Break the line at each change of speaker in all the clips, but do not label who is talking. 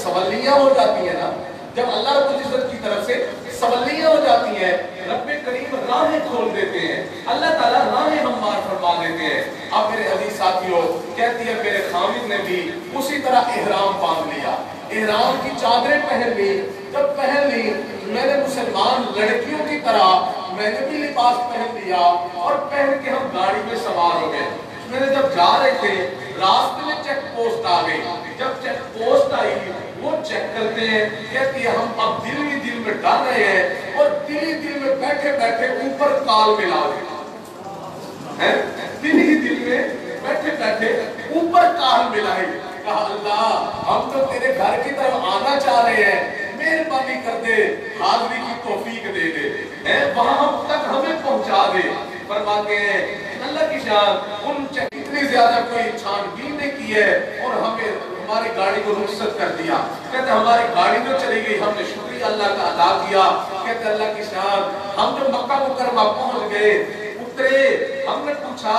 سوالیاں ہو جاتی ہیں نا، جب اللہ رب العزت کی طرف سے سوالیاں ہو جاتی ہیں، رب کریم راہیں کھول دیتے ہیں، اللہ تعالیٰ راہیں ہموار فرما دیتے ہیں۔ اب میرے عزیز ساتھیوں، کہتی ہے میرے خامد نے بھی اسی طرح احرام باندھ لیا، احرام کی چادریں پہن لی، جب پہن لی میں نے مسلمان لڑکیوں کی طرح میں نے بھی لباس پہن لیا اور پہن کے ہم گاڑی میں سوار ہو گئے۔ میں نے جب جا رہے تھے راستے میں چیک پوسٹ آ گئی، جب چیک پوسٹ آئی وہ چیک کرتے ہیں، کہتی ہے ہم اب دل ہی دل میں ڈر رہے ہیں اور دل ہی دل میں بیٹھے بیٹھے اوپر کال ملا گئے، دل ہی دل میں بیٹھے بیٹھے اوپر کال ملائی۔ کہا اللہ ہم تو تیرے گھر کی طرف آنا چاہ رہے ہیں، مہربانی کر دے، حاضری کی توفیق دے دے، وہاں تک ہمیں پہنچا دے۔ فرماتے ہیں اللہ کی شان، ان اتنی زیادہ کوئی چھان بین نہیں کی ہے اور ہمیں ہماری گاڑی کو رخصت کر دیا۔ کہتے ہماری گاڑی جو چلی گئی، ہم نے شکریہ اللہ کا ادا کیا۔ کہتے اللہ کی شان، ہم جو مکہ مکرمہ پہنچ گئے، اترے، ہم نے پوچھا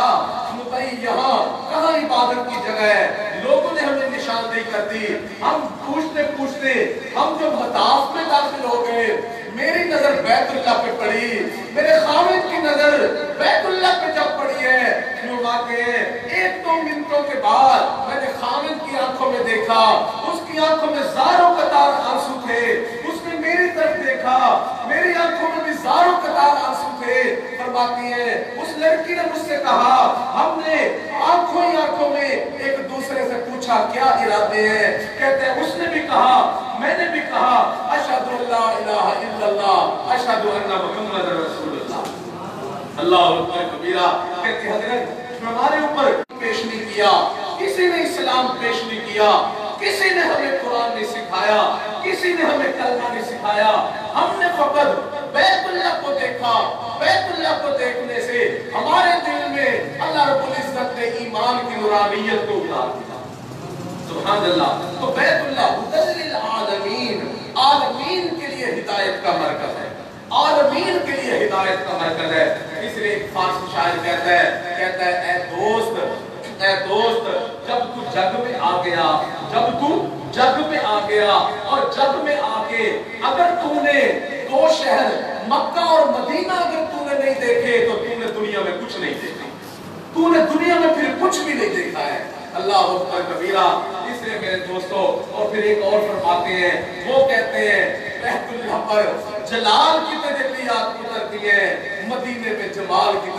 بھائی یہاں کہاں عبادت کی جگہ ہے، لوگوں نے ہمیں نشاندہی کر دی۔ ہم پوچھتے پوچھتے ہم جو مطاف میں داخل ہو گئے، میری نظر بیت اللہ پہ پڑی، میرے خامد کی نظر بیت اللہ پہ جب پڑی ہے، کیوں واقع ہے ایک دو منٹوں کے بعد میں نے خامد کی آنکھوں میں دیکھا، اس کی آنکھوں میں زاروں قطار آنسو تھے، اس نے میری طرف دیکھا، میری آنکھوں میں بھی زاروں قطار آنسو تھے۔ فرماتی ہے اس لڑکی نے مجھ سے کہا، ہم نے آنکھوں ہی آنکھوں میں ایک دوسرے سے پوچھا کیا ارادے ہیں، کہتے ہیں اس نے بھی کہا، میں نے بھی کہا، اشہد ان لا الہ الا اللہ اشہد ان محمد رسول اللہ، اللہ اکبر کبیرہ۔ کہتے ہیں حضرت ہمارے اوپر پیش نہیں کیا، کسی نے اسلام پیش نہیں کیا، کسی نے ہمیں قرآن نہیں سکھایا، کسی نے ہمیں کلمہ نہیں سکھایا، ہم نے فقط بیت اللہ کو دیکھا، بیت اللہ کو دیکھنے سے ہمارے دل میں اللہ رب العزت نے ایمان کی نورانیت کو اتار دیا۔ سبحان اللہ۔ تو بیت اللہ ہدی للعالمین، عالمین کے لیے ہدایت کا مرکز ہے، عالمین کے لیے ہدایت کا مرکز ہے۔ اس لیے ایک فارسی شاعر کہتا ہے اے دوست جب تو جگ میں آ گیا، جب تو جگ میں آ گیا اور جگ میں آ کے اگر تو نے دو شہر مکہ اور مدینہ اگر تو نے نہیں دیکھے تو تو نے دنیا میں کچھ نہیں دیکھا، تو نے دنیا میں پھر کچھ بھی نہیں دیکھا ہے۔ اللہ اکبر کبیرہ۔ اس لیے میرے دوستو، اور پھر ایک اور فرماتے ہیں، وہ کہتے ہیں بیت اللہ پر جلال کی تجلیات اترتی ہیں، مدینے میں جمال کی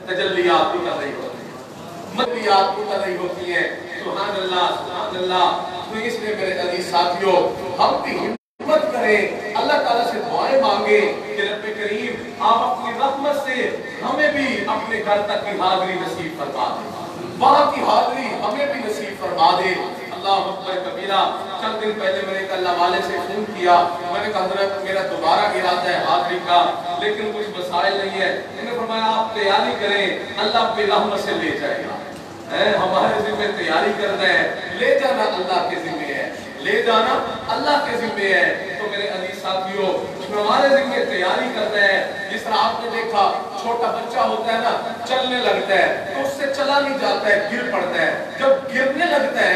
تجلیات اتر رہی ہوتی ہیں، مدیات اتر رہی ہوتی ہیں۔ سبحان اللہ، سبحان اللہ۔ تو اس لیے میرے عزیز ساتھیوں، ہم بھی ہمت کریں، اللہ تعالیٰ سے دعائیں مانگیں کہ رب کریم آپ اپنی رحمت سے ہمیں بھی اپنے گھر تک کی حاضری نصیب فرما دیں، وہاں کی حاضری ہمیں بھی نصیب فرما دیں۔ اللہ اکبر کبیرہ۔ چند دن پہلے میں نے ایک اللہ والے سے فون کیا، میں نے کہا حضرت میرا دوبارہ ارادہ ہے حاضری کا لیکن کچھ مسائل نہیں ہے۔ انہوں نے فرمایا آپ تیاری کریں، اللہ اپنی رحمت سے لے جائے گا، ہمارے ذمہ تیاری کرنا ہے، لے جانا اللہ کے ذمہ ہے، لے جانا اللہ کے ذمہ ہے۔ تو میرے عزیز ساتھیوں، ہمارے ذمہ تیاری کرنا ہے۔ جس طرح آپ نے دیکھا چھوٹا بچہ ہوتا ہے نا، چلنے لگتا ہے تو اس سے چلا نہیں جاتا ہے، گر پڑتا ہے، جب گرنے لگتا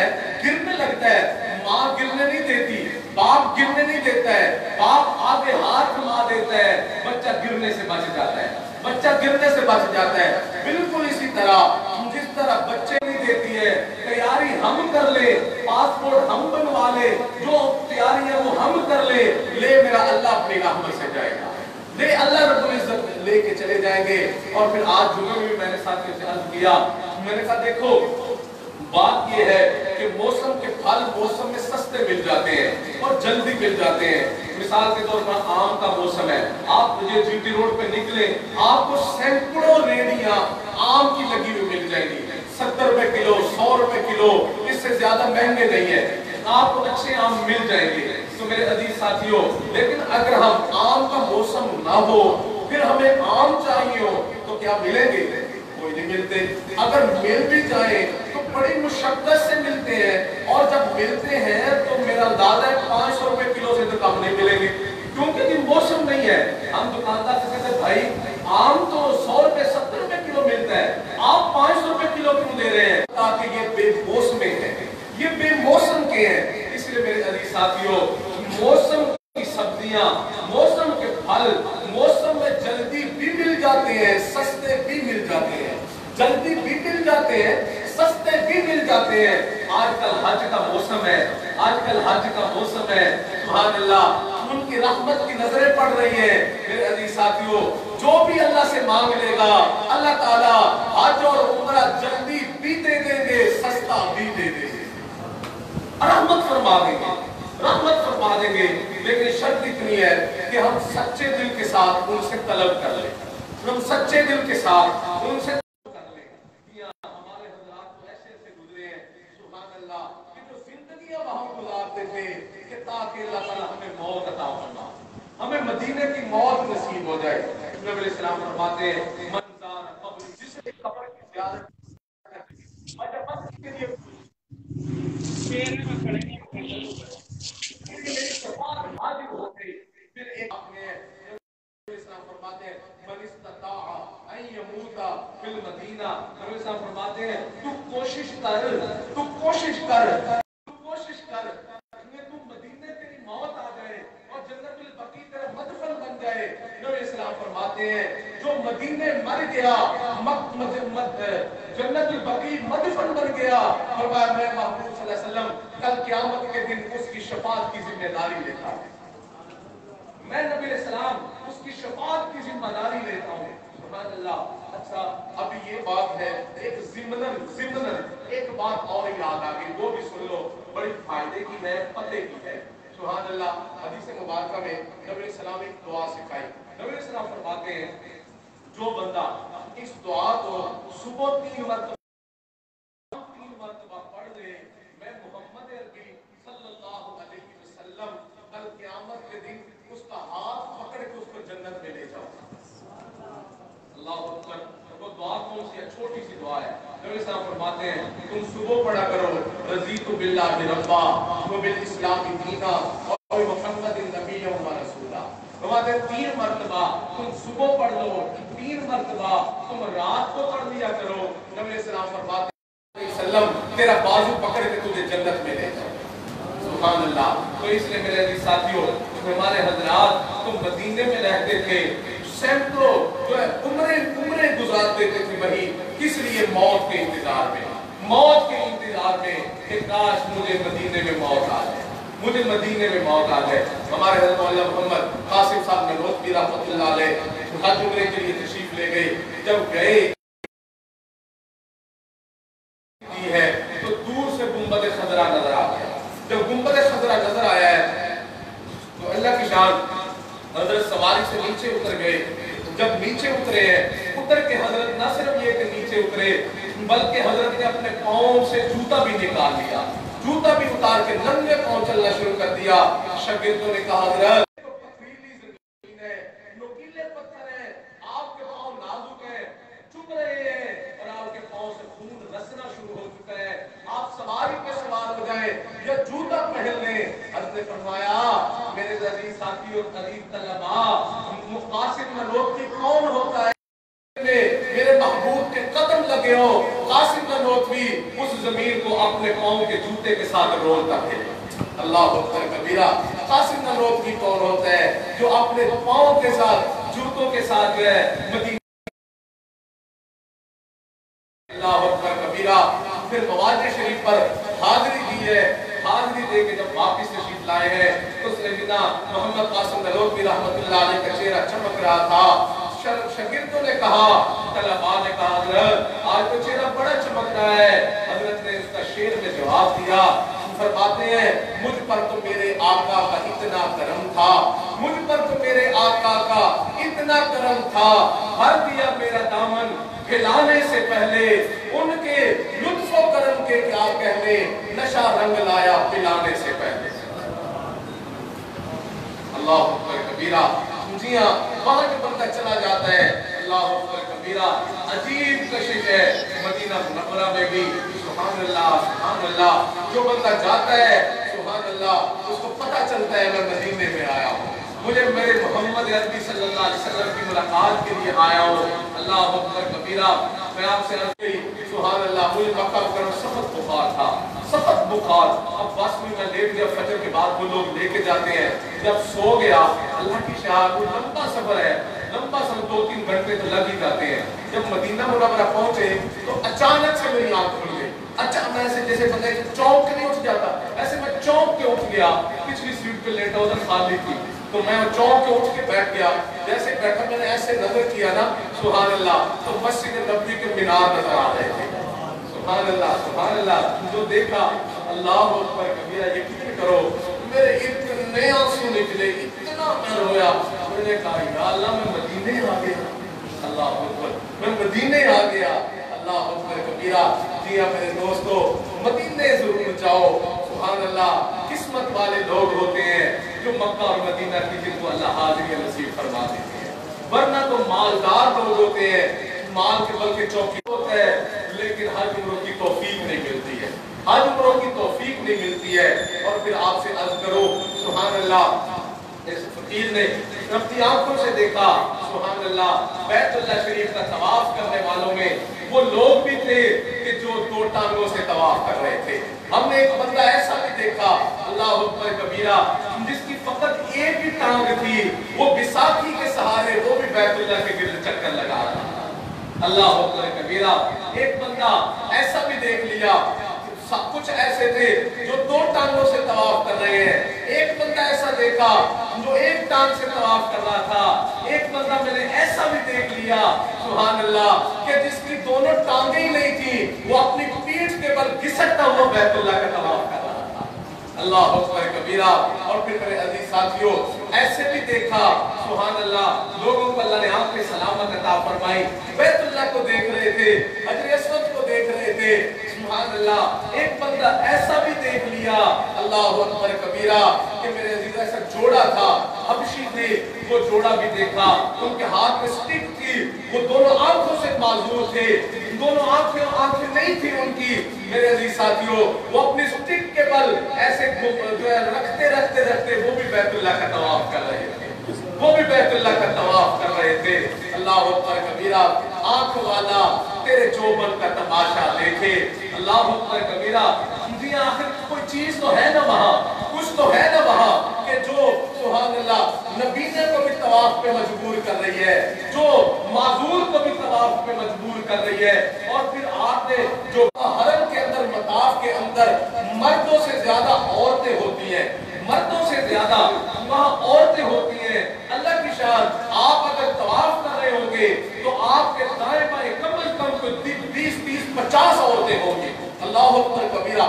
ہے ماں گرنے نہیں دیتی، باپ گرنے نہیں دیتا ہے، باپ آگے ہاتھ مار دیتا ہے، بچہ گرنے سے بچ جاتا ہے، بچہ گرنے سے بچ جاتا ہے۔ بالکل اسی طرح جس طرح بچے نہیں دیتی ہے، تیاری ہم کر لے، پاسپورٹ ہم بنوا لے، جو تیاری ہے وہ ہم کر لے، لے میرا اللہ اپنی رحمت سے جائے گا، لے اللہ رب العزت لے کے چلے جائیں گے۔ اور پھر آج جمعے میں میں نے ساتھیوں سے عرض کیا، میں نے کہا دیکھو بات یہ ہے کہ موسم کے پھل موسم میں سستے مل جاتے ہیں اور جلدی مل جاتے ہیں۔ مثال کے طور پر آم کا موسم ہے، آپ مجھے جی ٹی روڈ پہ نکلیں، آپ کو سینکڑوں ریڑیاں آم کی لگی ہوئی مل جائیں گی، 70 روپے کلو، 100 روپے کلو، اس سے زیادہ مہنگے نہیں ہیں، آپ کو اچھے آم مل جائیں گے۔ تو میرے عزیز ساتھیوں، لیکن اگر ہم آم کا موسم نہ ہو پھر ہمیں آم چاہیے ہو تو کیا ملیں گے؟ کوئی نہیں ملتے، اگر مل بھی جائیں تو بڑی مشقت سے ملتے ہیں، اور جب ملتے ہیں تو میرا اندازہ ہے 500 روپے کلو سے تو کم نہیں ملیں گے، کیونکہ یہ موسم نہیں ہے۔ ہم دکاندار سے کہتے ہیں بھائی آم تو 100 روپے 70 روپے کلو ملتا ہے، آپ 500 روپے کلو کیوں دے رہے ہیں؟ تاکہ یہ بے موسم ہے، یہ بے موسم کے ہیں۔ اس لیے मेरे अजीज साथियों, मौसम की सब्जियां, मौसम के फल मौसम में जल्दी भी मिल जाते हैं, सस्ते भी मिल जाते हैं, जल्दी भी मिल जाते हैं, सस्ते भी मिल जाते हैं। आजकल हज का मौसम है, आजकल हज का मौसम है, सुभान अल्लाह, उनकी रहमत की नजरें पड़ रही है। मेरे अजीज साथियों, जो भी अल्लाह से मांग लेगा अल्लाह ताला हज और उम्रा जल्दी भी दे देंगे, सस्ता भी दे देंगे, रहमत फरमा देंगे, रहमत फरमा देंगे। लेकिन शर्त इतनी है कि हम सच्चे दिल के साथ उनसे तलब कर लें, हम सच्चे दिल के साथ उनसे कर लें। हमारे हज़रात तो ऐसे ऐसे गुजरे हैं, सुभान अल्लाह, कि जो जिंदगियां वहां गुजारते थे कि ताकि अल्लाह ताला हमें मौत अता फरमा, हमें मदीने की मौत नसीब हो जाए। नबी अलैहि सलाम फरमाते हैं, मन ज़ार कब्र, जिसे कब्र की ज़ियारत मजबत के लिए मेरी शफाअत हाजिर हो गई। फिर एक आपने फरमाते हैं, मन इस्तताअ अन यमूता फिल मदीना, नबी साहब फरमाते हैं, तू कोशिश कर, तू कोशिश कर, तू कोशिश कर कि तू मदीने तेरी मौत आ जाए और जन्नतुल बकी तेरा मदफन बन जाए। नबी सलाम फरमाते हैं, जो मदीने मर गया, जन्नतुल बकी मदफन बन गया, फरमाया मैं महबूब सल्लल्लाहु अलैहि वसल्लम कल क़यामत के दिन उसकी शफाअत की जिम्मेदारी लेता हूं, मैं नबी अलैहिस्सलाम उसकी शफाअत की जिम्मेदारी लेता हूं। सुभान अल्लाह। अच्छा, अब ये बात है, एक ज़िम्नन एक बात और याद आ गई, वो भी सुन लो, बड़ी फायदे की है, पते की है। सुभान अल्लाह। हदीस मुबारक में नबी अलैहिस्सलाम एक दुआ सिखाई। नबी अलैहिस्सलाम फरमाते हैं, जो बंदा इस दुआ को सुबह 3 मरतबा पढ़ ले, मैं मोहम्मद अरबी सल्लल्लाहु अलैहि वसल्लम कल क़यामत के दिन उसका हाथ पकड़ के उसको जन्नत में ले जाऊंगा। अल्लाहु अकबर। वो दुआ कौन सी है? छोटी सी दुआ है। नबी साहब फरमाते हैं, तुम सुबह पढ़ा करो, रज़ीतु बिल्लाहि रब्बा व बिल इस्लामी दीना और मुहम्मदिन नबिय्यन व रसूला। फरमाते 3 मरतबा तुम सुबह पढ़ लो, 3 मरतबा तुम रात को पढ़ लिया करो। नबी सलाम फरमाते तेरा बाजू पकड़ के तुझे जन्नत में ले जाओ। सुभान अल्लाह। तो इसलिए मेरे साथियों, हमारे हजरात तो मदीने में रहते थे, सैकड़ों जो है उम्रे गुजार देते थे, वही किस लिए? मौत के इंतजार में, मौत के इंतजार में कि काश मुझे मदीने में मौत आ जाए, मुझे मदीने में मौत आ जाए। हमारे हज़रत मौलाना मोहम्मद कासिम साहब ननोतवी रहमतुल्लाह अलैह हज उम्रे के लिए तशरीफ ले गए। जब गए है तो दूर से गुंबद खजरा नजर आ गया। जब गुंबद खजरा नजर आया है तो अल्लाह की शान, हजरत सवारी से नीचे उतर गए। जब नीचे उतरे हैं, उतर के हजरत न सिर्फ ये कि नीचे उतरे, बल्कि हजरत ने अपने पाँव से जूता भी निकाल लिया, जूता भी उतार के नंगे पाँव चलना शुरू कर दिया। शागिर्दों ने कहा, हजरत नुकीले पत्थर है, आपके पाँव नाजुक है, चुभ रहे हैं और आपके पाँव से खून रसना शुरू हो चुका है, आप सवारी पे सवार हो जाए या जूता पहन लें। हज़रत ने फरमाया, मेरे अजीज साथी और अजीज तलबा, मुक़ासिम ननोतवी कौन होता है? मेरे महबूब के कदम लगे हो, कासिम ननोतवी उस जमीन को अपने पाँव के जूते के साथ रोलता है। अल्लाहु अकबर कबीरा। कासिम ननोतवी कौन होता है? जो अपने पाँव के साथ, जूतों के साथ जो है मदीना। अल्लाहु अकबर कबीरा। फिर मवाज़े शरीफ पर हाज़िरी दी है, हाज़िरी दे के जब वापस तशरीफ लाए हैं तो सैयदना मोहम्मद कासिम ननोतवी रहमतुल्लाह अलैह का चेहरा चमक रहा था। शागिर्दों ने कहा, तलबा ने कहा, हज़रत आज तो चेहरा बड़ा चमक रहा है। हज़रत ने उसका शेर में जवाब दिया, फरमाते हैं, मुझ पर तो मेरे आका का इतना करम था, मुझ पर तो मेरे आका का इतना करम था, भर दिया मेरा दामन खिलाने से पहले, उनके लुत्फ़ो करम के क्या कहने, नशा रंग लाया पिलाने से पहले। अल्लाहु अकबर कबीरा। जी हाँ, वहाँ जो बंदा चला जाता है, अल्लाहु अकबर कबीरा, अजीब कशिश है मदीना मुनव्वरा में भी। सुभान अल्लाह, सुभान अल्लाह। जो बंदा जाता है, सुभान अल्लाह, उसको पता चलता है मैं मदीने में आया हूँ, मुझे मेरे मोहम्मद अरबी सल्लल्लाहु अलैहि वसल्लम की मुलाकात के लिए आया हूँ। अल्लाहु अकबर कबीरा। मैं आपसे अर्ज की सुभान अल्लाह, मुझे मक्का मुकर्रम सख्त बुखार था, सख्त बुखार। अब बस में मैं लेट गया, फजर के बाद वो लोग लेके जाते हैं, जब सो गया, अल्लाह की शान, वो लंबा सफर है, लंबा सफर 2-3 घंटे तो लग ही जाते हैं। जब मदीना मुनव्वरा पहुंचे तो अचानक से मेरी आंख खुल गई। अच्छा, मैं ऐसे जैसे बंदे चौंक के नहीं उठ जाता, ऐसे मैं चौंक के उठ गया। पिछली सीट पे लेटा, उधर खाली थी, तो मैं चौंक के उठ के बैठ गया। जैसे बैठा मैंने ऐसे नजर किया ना, सुभान अल्लाह, तो मस्जिद नबवी के मीनार नजर आ रहे थे। सुभान अल्लाह, सुभान अल्लाह। जो देखा, अल्लाह अकबर कबीरा, यकीन करो मेरे इतने आंसू निकले, इतना मैं रोया। मैंने कहा या अल्लाह, मैं मदीने आ गया। अल्लाह अकबर, मैं मदीने आ गया। अल्लाह अकबर कबीरा। जी हाँ मेरे दोस्तों, मदीने जरूर जाओ। सुभान अल्लाह, किस्मत वाले लोग होते हैं जो मक्का और मदीना की, जिनको अल्लाह हाजिरी नसीब फरमा देते हैं। वरना तो मालदार लोग होते हैं, माल के बल के चौकी होते हैं, लेकिन हज उम्रों की तौफीक नहीं मिलती है, हज उम्रों की तौफीक नहीं मिलती है। और फिर आपसे अर्ज करो, सुभान अल्लाह, इस फकीर ने अपनी आंखों से देखा, सुभान अल्लाह, बैतुल्लाह शरीफ का तवाफ करने वालों में वो लोग भी थे कि जो 2 टांगों से तवाफ कर रहे थे। हमने एक बंदा ऐसा भी देखा, अल्लाह अकबर कबीरा, जिसकी फकत एक ही टांग थी, वो बिसाखी के सहारे वो भी बैतुल्लाह के गिर्द चक्कर लगा रहा था। अल्लाह अकबर कबीरा। एक बंदा ऐसा भी देख लिया, सब कुछ ऐसे थे जो 2 टांगों से तवाफ कर रहे हैं। एक बंदा ऐसा देखा जो एक टांग से तवाफ कर रहा था। एक बंदा मैंने ऐसा भी देख लिया, सुभान अल्लाह, कि जिसकी दोनों टांगें ही नहीं थी, वो अपनी पीठ के बल घिसटता हुआ बैतुल्लाह का तवाफ कर रहा था। अल्लाह अकबर कबीरा। और फिर मेरे अजीज साथियों, ऐसे भी देखा, सुभान अल्लाह, लोगों को अल्लाह ने आंखें सलामत अता फरमाई, बैतुल्लाह को देख रहे थे, हजर अस्वद को देख रहे थे। सुभान अल्लाह, एक बंदा ऐसा भी देख लिया, अल्लाह अकबर कबीरा, कि मेरे अजीज ऐसा जोड़ा था, हबशी थे, वो जोड़ा भी देखा, उनके हाथ में स्टिक थी, वो दोनों आंखों से माजूर थे, दोनों आंखें नहीं थी उनकी। मेरे अजीज साथियों, वो अपनी स्टिक के बल ऐसे जो है रखते रखते रखते वो भी बैतुल्लाह का तवाफ कर रहे थे, वो भी बैतुल्लाह का तवाफ कर रहे थे। अल्लाह अकबर कबीरा। आंख वाला तेरे चौबन का तमाशा देखे, अल्लाह अकबर कबीरा। जी आखिर कोई चीज तो है ना वहाँ, कुछ तो है ना वहाँ, कि जो सुभान अल्लाह नबीने को भी तवाफ पे मजबूर कर रही है, जो माजूर को भी तवाफ पे मजबूर कर रही है। और फिर आपने जो हरम के अंदर, मताफ के अंदर मर्दों से ज्यादा औरतें होती हैं, मर्दों से ज्यादा वहाँ औरतें होती हैं। अल्लाह की शान, आप अगर तवाफ कर रहे होंगे तो आपके दाएं बाएं कम से कम 20-30-50 औरतें होंगी। अल्लाह अकबर कबीरा।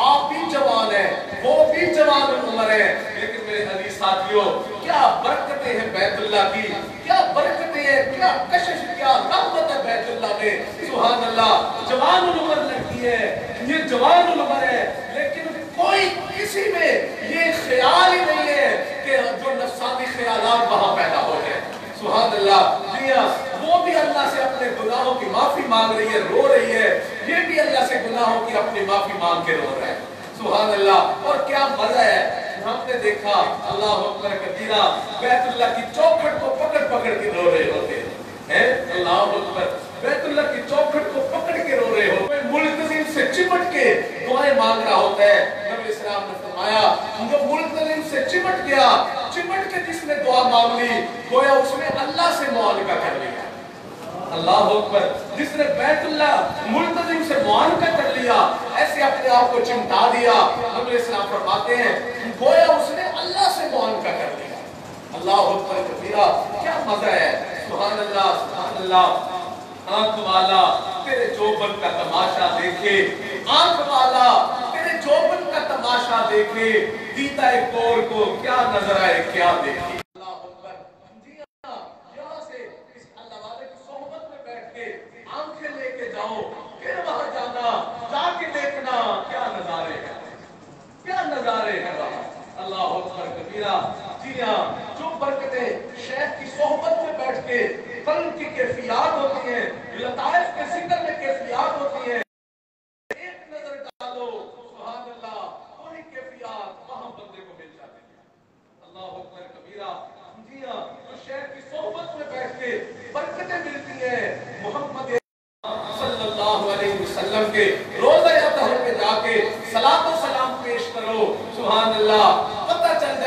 आप भी जवान हैं, वो भी जवान उम्र है, लेकिन मेरे अजीज साथियों, क्या बरकतें हैं बैतुल्लाह की, क्या बरकतें हैं, क्या कशिश, क्या रहमत है बैतुल्लाह में। सुभान अल्लाह, जवान उम्र लगती है, ये जवान उम्र है, लेकिन कोई किसी में ये ख्याल ही नहीं है कि जो नफसानी ख्यालात वहां पैदा हो जाए। सुभान अल्लाह। जी हाँ, वो भी अल्लाह से अपने गुनाहों की माफी मांग रही है, रो रही है, ये भी अल्लाह से गुनाहों की अपनी माफी मांग के रो रहा है। सुभान अल्लाह। और क्या मजा है, हमने देखा, अल्लाह अकबर कबीरा, बैतुल्लाह की चौखट को पकड़ पकड़ के रो रहे होते हैं। अल्लाह अकबर, बैतुल्लाह की चौखट को पकड़ के रो रहे हो, मुल्तजिम से चिपट के दुआएं मांग रहा होता है। नबी इस्लाम ने फरमाया, जो मुल्तजिम से चिपट गया, चिपट के जिसने दुआ मांग ली, गोया उसने अल्लाह से मुआलिका कर लिया। अल्लाह अकबर। जिसने बैतुल्लाह मुल्तजिम से मुआलिका कर लिया, ऐसे अपने आप को चिमटा दिया, नबी इस्लाम फरमाते हैं, गोया उसने अल्लाह से मुआलिका कर लिया। अल्लाह अकबर कबीरा। क्या मजा है, सुभान अल्लाह, सुभान अल्लाह। आंख वाला तेरे चौबन का तमाशा देखे, आंख वाला तेरे चौबन का तमाशा देखे, दीदा एक कौर को क्या नजर आए, क्या देखे। अल्लाह अकबर। जी हाँ, यहाँ से इस अल्लाह वाले की सोहबत में बैठ के आंखें लेके जाओ, फिर वहां जाना, जाके देखना क्या नजारे हैं, क्या नजारे हैं वहां। अल्लाह अकबर कबीरा। जी हाँ, जो बरकतें शेख की सोहबत में बैठ के कल्ब की कैफियत होती है, लताइफ के जिक्र में कैफियत होती है, एक नजर डालो, सुभान अल्लाह, वही कैफियत वहां बंदे को मिल जाती है। अल्लाह अकबर कबीरा। जी हाँ, जो शेख की सोहबत में बैठ के बरकतें मिलती है, मोहम्मद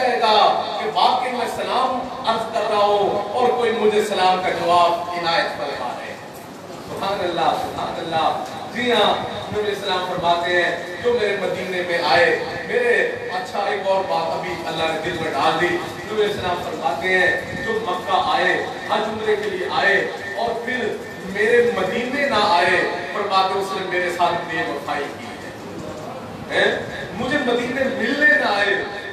जाएगा कि वाकई में सलाम अर्ज कर रहा हूँ और कोई मुझे सलाम का जवाब इनायत फरमा रहे हैं। सुभान अल्लाह, सुभान अल्लाह। जी हाँ, नबी सलाम फरमाते हैं जो मेरे मदीने में आए, मेरे अच्छा एक और बात अभी अल्लाह ने दिल में डाल दी। नबी सलाम फरमाते हैं जो मक्का आए, हज उम्रे के लिए आए और फिर मेरे मदीने ना आए, फरमाते उसने मेरे साथ बेवफाई की है। मुझे मदीने मिलने ना आए,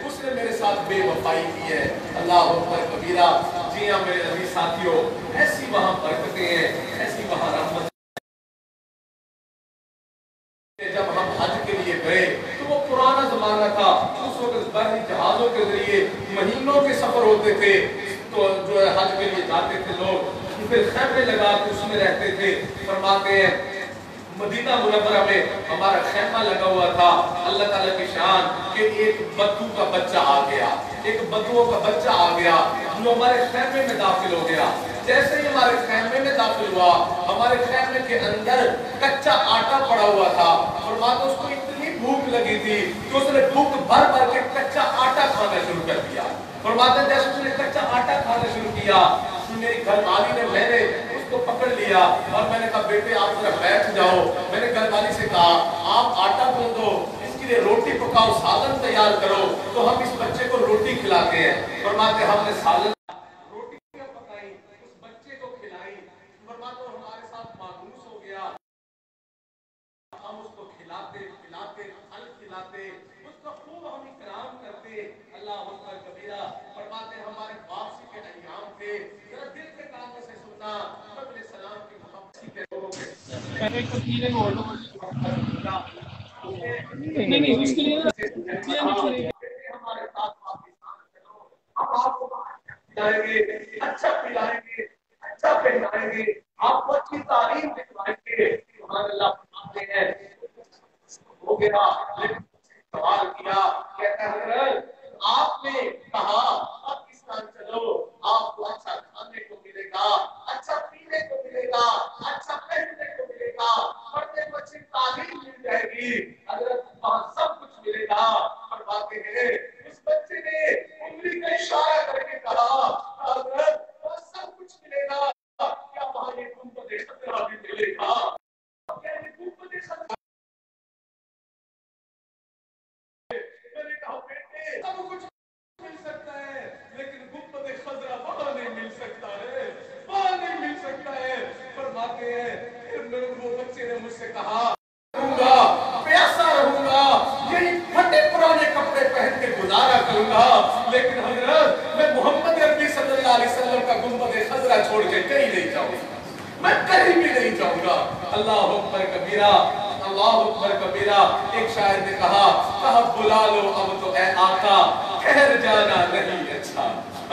उसने मेरे साथ बेवफाई की है। अल्लाह अकबर कबीरा। जी हाँ मेरे अजीज साथियों, ऐसी वहां बरकतें हैं, ऐसी वहां रहमत। जब हम हज के लिए गए तो वो पुराना जमाना था, उस वक्त बहरी जहाजों के जरिए महीनों के सफर होते थे। तो जो है हज के लिए जाते थे लोग, फिर खैमे लगा के उसमें रहते थे। फरमाते हैं मदीना मुनव्वरा में हमारा खैमा लगा हुआ था। अल्लाह ताला की शान कि एक बद्दू का बच्चा आ गया, एक बद्दुओं का बच्चा आ गया जो हमारे खैमे में दाखिल हो गया। जैसे ही हमारे खैमे में दाखिल हुआ, हमारे खैमे के अंदर कच्चा आटा पड़ा हुआ था। फरमाते उसको इतनी भूख लगी थी कि उसने भूख भर भर के कच्चा आटा खाना शुरू कर दिया। फरमाते जैसे उसने कच्चा आटा खाना शुरू किया, मेरी घरवाली ने मैंने उसको पकड़ लिया और मैंने कहा बेटे आप जरा बैठ जाओ। मैंने घरवाली से कहा आप आटा गूंदो, इसके लिए रोटी पकाओ, सालन तैयार करो तो हम इस बच्चे को रोटी खिलाते हैं। फरमाते हमने सालन रोटी पकाई, उस बच्चे को खिलाई। फरमाते हमारे साथ मायूस हो गया। हम उसको खिलाते पिलाते, फल खिलाते, उसका खूब हम इकराम करते। अल्लाह अकबर कबीरा। फरमाते हमारे वापसी के अय्याम थे, जरा दिल के कानों से सुनना नबी सलाम की मोहब्बत के लोगों के पहले को तीन और लोगों नहीं उसके लिए हमारे साथ पाकिस्तान चलो, हम आपको खिलाएंगे, अच्छा पिलाएंगे, अच्छा पहनाएंगे, आपको अच्छी तालीम दिलवाएंगे। सुभान अल्लाह। फरमाते हैं हो गया, लेकिन सवाल किया, कहता है आपने कहा पाकिस्तान चलो, आपको अच्छा खाने को मिलेगा, अच्छा पीने को मिलेगा, अच्छा पहनने को मिलेगा, पढ़ने को अच्छी तालीम मिल जाएगी, अगर वहां सब कुछ मिलेगा। फरमाते हैं उस बच्चे ने उंगली का इशारा करके कहा अगर वहां सब कुछ मिलेगा, क्या वहां ये गुंबद खतरा भी मिलेगा? क्या ये गुंबद खतरा? मैंने कहा बेटे सब कुछ मिल सकता है, लेकिन गुंबद खजरा वहां नहीं मिल सकता है, वहां नहीं मिल सकता है। फरमाते हैं फिर मेरे वो बच्चे ने मुझसे कहा रहूंगा, प्यासा रहूंगा, यही फटे पुराने कपड़े पहन के गुजारा करूंगा, लेकिन हजरत मैं मोहम्मद अरबी सल्लल्लाहु अलैहि वसल्लम का गुंबद खजरा छोड़ के कहीं नहीं जाऊंगा, मैं कहीं भी नहीं जाऊंगा। अल्लाह अकबर कबीरा, अल्लाह अकबर कबीरा। एक शायर ने कहा बुला लो अब तो ए आका, ठहर जाना नहीं अच्छा।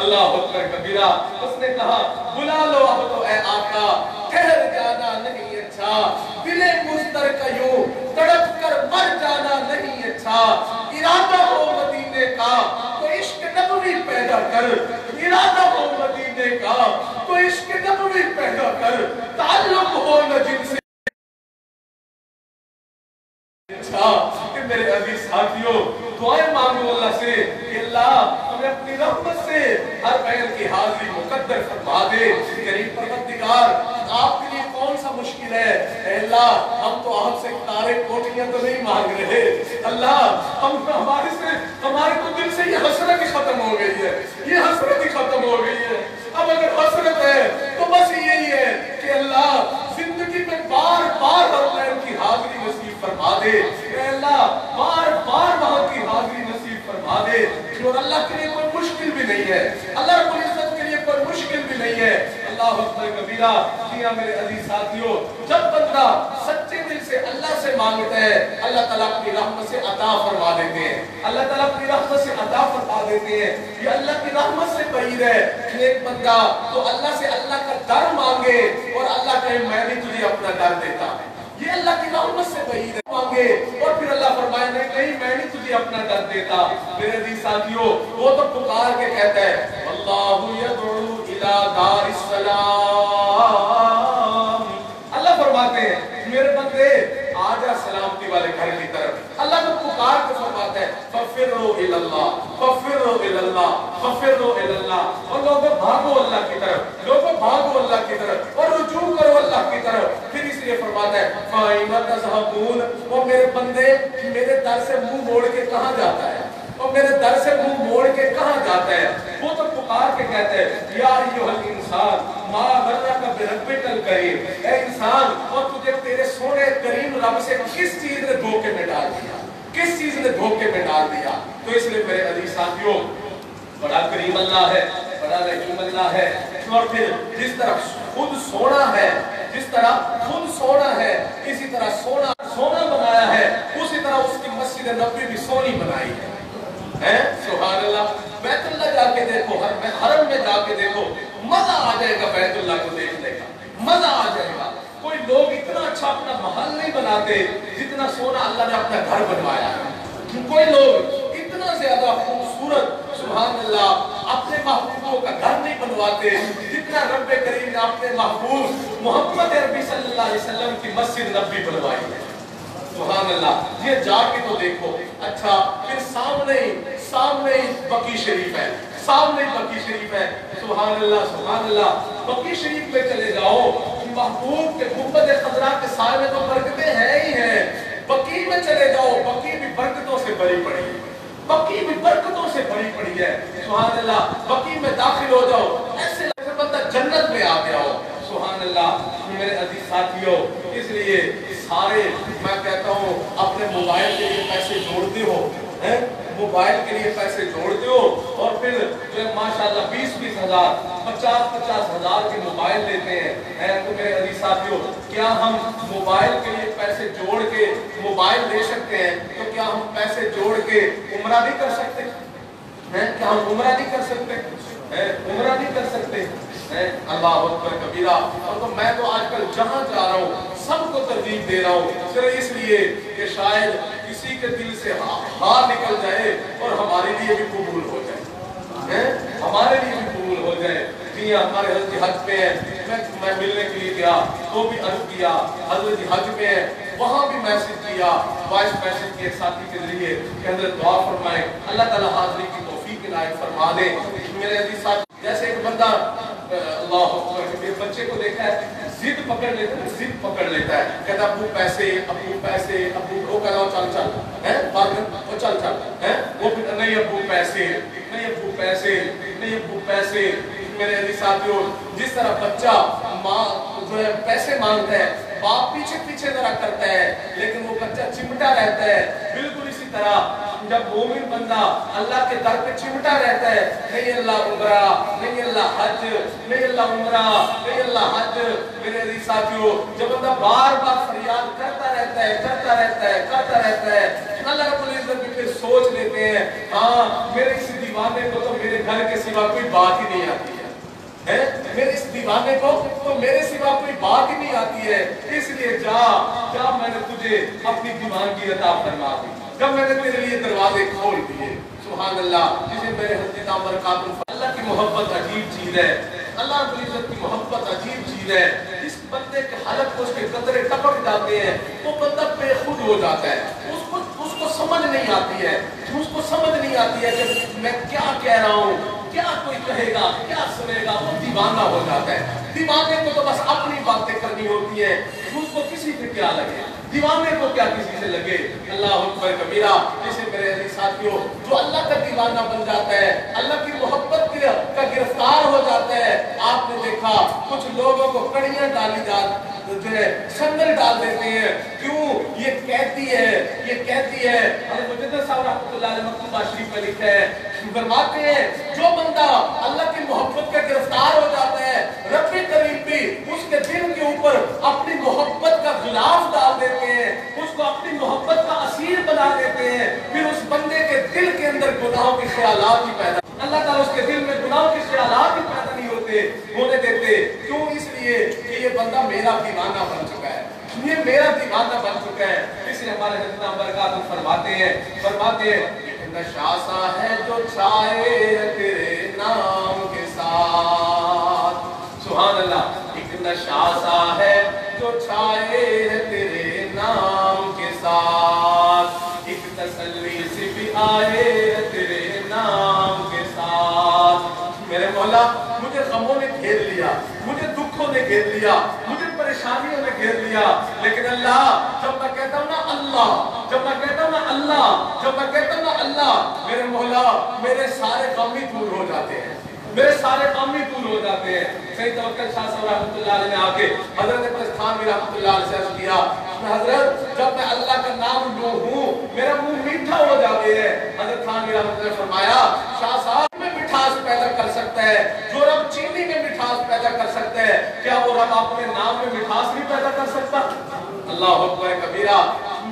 अल्लाह अकबर कबीरा। उसने कहा बुला लो अब तो ए आका, ठहर जाना नहीं अच्छा, दिले मुस्तर का यूं तड़प कर मर जाना नहीं अच्छा। इरादा हो मदीने का तो इश्क नबवी पैदा कर, इरादा हो मदीने का तो इश्क नबवी पैदा कर, ताल्लुक हो न जिनसे अच्छा। कि मेरे अजीज साथियों दुआएं मांगो अल्लाह से कि अल्लाह हमें अपनी रहमत से हर बैल की हाजिरी मुकद्दर फरमा दे। करीम परवरदिगार आपके लिए कौन सा मुश्किल है? अल्लाह हम तो आपसे तारे कोठियां तो नहीं मांग रहे अल्लाह, हम हमारे तो दिल से ये हसरत ही खत्म हो गई है, ये हसरत ही खत्म हो गई है। अब अगर हसरत है तो बस यही है कि अल्लाह जिंदगी में बार बार हर बैल की हाजिरी नसीब फरमा दे, अल्लाह बार बार वहां की हाजिरी नसीब फरमा दे। और अल्लाह के लिए कोई मुश्किल भी नहीं है, अल्लाह रब्बुल इज्जत के लिए कोई मुश्किल भी नहीं है। अल्लाह अकबर कबीरा। जी हाँ मेरे अजीज साथियों, जब बंदा सच्चे दिल से अल्लाह से मांगता है, अल्लाह ताला अपनी रहमत से अता फरमा देते हैं, अल्लाह ताला अपनी रहमत से अता फरमा देते हैं। ये अल्लाह की रहमत से बहीर है कि एक बंदा तो अल्लाह से अल्लाह का डर मांगे और अल्लाह कहे मैं भी तुझे अपना डर देता हूं, ये अल्लाह की रहमत से बहीर है। मांगे और फिर अल्लाह फरमाए नहीं मैं नहीं तुझे अपना डर देता। मेरे अजीज साथियों वो तो पुकार के कहता है अल्लाहु यदउ इला दारिस सलाम। अल्लाह फरमाते हैं मेरे बंदे आजा सलामती वाले घर की तरफ। अल्लाह तो पुकार के फरमाता है फफिरु इलल्लाह, फफिरु इलल्लाह, फफिर्रू इलल्लाह, और लोगों भागो अल्लाह की तरफ, लोगों भागो अल्लाह की तरफ और रुजू करो अल्लाह की तरफ। फिर इसलिए फरमाता है फाइना तज़हबून, वो मेरे बंदे मेरे दर से मुंह मोड़ के कहां जाता है, और मेरे दर से मुंह मोड़ के कहां जाता है? वो तो पुकार के कहते हैं या अय्युहल इंसान मा गर्रका बिरब्बिकल करीम, ए इंसान, और तुझे तेरे सोने करीम रब से किस चीज ने धोखे में डाल दिया, किस चीज ने धोखे में डाल दिया? तो इसलिए मेरे अजीज साथियों, बड़ा करीम अल्लाह है, बड़ा रहीम अल्लाह है। और फिर जिस तरह खुद सोना है, जिस तरह खुद सोना है, इसी तरह सोना सोना बनाया है, उसी तरह उसकी मस्जिद नबवी भी सोनी बनाई है। सुभान अल्लाह। बैतुल्लाह जाके देखो, हरम में जाके देखो, मजा आ जाएगा बैतुल्लाह को देखने का, मजा आ जाएगा। कोई लोग इतना अच्छा अपना महल नहीं बनाते जितना सोना अल्लाह ने अपना घर बनवाया है। कोई लोग इतना ज्यादा खूबसूरत सुभान अल्लाह अपने महबूबों का घर नहीं बनवाते जितना रब्बे करीम ने अपने महबूब मोहम्मद अरबी सल्लल्लाहु अलैहि वसल्लम की मस्जिद नबवी बनवाई है। सुभान अल्लाह। ये जाके तो देखो। अच्छा, फिर सामने ही बकी शरीफ है, सामने बकी शरीफ है। सुभान अल्लाह, सुभान अल्लाह। बकी शरीफ में चले जाओ, महबूब के गुंबद खजरा के साए में तो बरकतें हैं ही हैं। बकी में चले जाओ, बकी भी बरकतों से भरी पड़ी है, बकी भी बरकतों से भरी पड़ी है। सुभान अल्लाह। बकी में दाखिल हो जाओ, ऐसे लगता बंदा जन्नत में आ गया हो। सुभान अल्लाह। मेरे अजीज साथियों, इसलिए सारे मैं कहता हूँ अपने मोबाइल के लिए पैसे जोड़ते हो, हैं? मोबाइल के लिए पैसे जोड़ते हो और फिर जो माशाल्लाह 20-20 हजार 50-50 हजार के मोबाइल लेते हैं। तो मेरे अजीज साथियों, क्या हम मोबाइल के लिए पैसे जोड़ के मोबाइल ले सकते हैं? तो क्या हम पैसे जोड़ के उम्रा नहीं कर सकते हैं? क्या हम उम्रा नहीं कर सकते हैं? उम्रा नहीं कर सकते हैं? अल्लाह अकबर कबीरा। और तो मैं तो आजकल जहां जा रहा हूँ सबको तरजीह दे रहा हूँ, सिर्फ इसलिए कि शायद किसी के दिल से हार निकल जाए और हमारे लिए भी कबूल हो जाए, हमारे लिए भी कबूल हो जाए। जी हमारे हजरत हज पे है, मैं मिलने के लिए गया तो भी अर्ज किया, हजरत हज पे है वहाँ भी मैसेज किया, वॉइस मैसेज के साथी के जरिए कि हजरत दुआ फरमाए, अल्लाह ताला हाज़िरी की तौफीक इनायत फरमा दे। मेरे अजीज साथी, जैसे एक बंदा अल्लाह मेरे बच्चे को देखा है जिद पकड़ लेता है, जिद पकड़ लेता है, कहता अब्बू पैसे, अब्बू पैसे, अब्बू वो कहता चल चल है वो चल चल है, वो नहीं अब्बू पैसे, नहीं अब्बू पैसे, नहीं अब्बू पैसे। मेरे अजीज साथियों, जिस तरह बच्चा माँ जो है पैसे मांगता है, बाप पीछे पीछे जरा करता है लेकिन वो बच्चा चिमटा रहता है, बिल्कुल इसी तरह जब मोमिन बंदा अल्लाह के दर पे चिमटा रहता है, नहीं अल्लाह उम्रा, नहीं अल्लाह हज, नहीं अल्लाह उम्रा, नहीं अल्लाह हज। मेरे अजीज साथियों, जब बंदा बार बार फरियाद करता रहता है, करता रहता है, करता रहता है, अल्लाह रब्बुल इज्जत भी फिर सोच लेते हैं, हाँ मेरे इस दीवाने को तो मेरे घर के सिवा कोई बात ही नहीं आती है, मेरे इस दीवाने को तो मेरे सिवा कोई बात ही नहीं आती है, इसलिए जा जा मैंने तुझे अपनी दीवानगी अता फरमा दी, जब मैंने तेरे लिए दरवाजे खोल दिए। सुभान अल्लाह। जिसे मेरे हज़रत बरकातुहू, अल्लाह की मोहब्बत अजीब चीज है, अल्लाह रब्बुल इज्जत की मोहब्बत अजीब चीज है। इस बंदे के हलक को उसके कतरे टपक जाते हैं, वो बंदा बेखुद हो जाता है, उसको समझ नहीं आती है, उसको समझ नहीं आती है कि मैं क्या कह रहा हूँ, क्या कोई कहेगा, क्या सुनेगा, वो दीवाना हो जाता है। दीवाने को तो बस अपनी बातें करनी होती है, उसको किसी पे क्या लगे, दीवाने को क्या किसी से लगे। अल्लाह अकबर कबीरा। जैसे मेरे साथियों, जो अल्लाह का दीवाना बन जाता है, अल्लाह की मोहब्बत का गिरफ्तार हो जाता है। आपने देखा कुछ लोगों को कड़ियां डाली जो है संगल डाल देते हैं, क्यों? ये कहती है, ये कहती है। हज़रत मुजद्दिद साहब रहमतुल्लाह अलैह मकतूबा शरीफ में लिखा है, फरमाते हैं जो बंदा अल्लाह की मोहब्बत का गिरफ्तार हो जाता है, रब्बे करीम भी उसके दिल के ऊपर अपनी मोहब्बत का गिलाफ डाल देते हैं, उसको अपनी मोहब्बत का असीर बना देते हैं। फिर उस बंदे के दिल के अंदर गुनाहों के ख्यालात ही पैदा, अल्लाह ताला उसके दिल में गुनाहों के ख्यालात ही पैदा नहीं होने देते। क्यों? इसलिए कि ये बंदा मेरा दीवाना बन चुका है, ये मेरा दीवाना बन चुका है। इसलिए हमारे हज़रत बरकातुहू फरमाते हैं नशा सा है जो छाए तेरे नाम के साथ। सुभान अल्लाह। एक नशा सा है जो छाए तेरे नाम के साथ, एक तसल्ली से भी आए तेरे नाम के साथ। مولا مجھے غموں نے گھیر لیا, مجھے دکھوں نے گھیر لیا, مجھے پریشانیوں نے گھیر لیا, لیکن اللہ جب میں کہتا ہوں نا اللہ, جب میں کہتا ہوں نا اللہ, جب میں کہتا ہوں نا اللہ, میرے مولا میرے سارے غم ہی دور ہو جاتے ہیں, میرے سارے غم ہی دور ہو جاتے ہیں. سید توکل شاہ صاحب رحمۃ اللہ علیہ نے آ کے حضرت پرستھانوی رحمۃ اللہ علیہ سے عرض کیا, حضرت جب میں اللہ کا نام لوں ہوں میرا منہ میٹھا ہو جاتے ہے. حضرت تھانوی رحمۃ اللہ نے فرمایا شاہ صاحب میں مٹھاس پیدا کر سکتا ہے جو رب چینی میں مٹھاس پیدا کر سکتا ہے, کیا وہ رب اپنے نام میں مٹھاس نہیں پیدا کر سکتا؟ اللہ اکبر کبیرہ.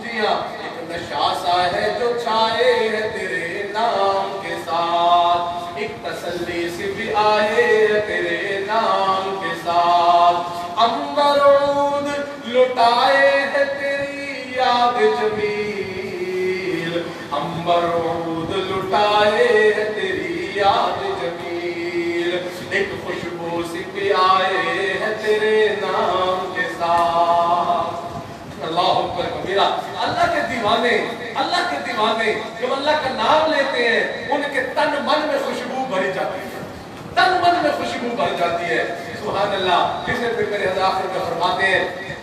جی ہاں, ایک نشہ سا ہے جو چھائے ہے تیرے نام کے ساتھ, ایک تسلی سی بھی آئے ہے تیرے نام کے ساتھ, عنبر عود لٹائے ہے تیری یاد جمیل, عنبر عود لٹائے ہے تیری یاد جمیل, ایک خوشبو سی بھی آئے ہے تیرے نام کے ساتھ. اللہ اکبر کبیرہ. اللہ کے دیوانے, اللہ کے دیوانے جب اللہ کا نام لیتے ہیں ان کے تن من میں خوشبو بھری جاتی ہے, تن من میں خوشبو بھر جاتی ہے. سبحان اللہ. کسی فکر حضرت آخر میں فرماتے ہیں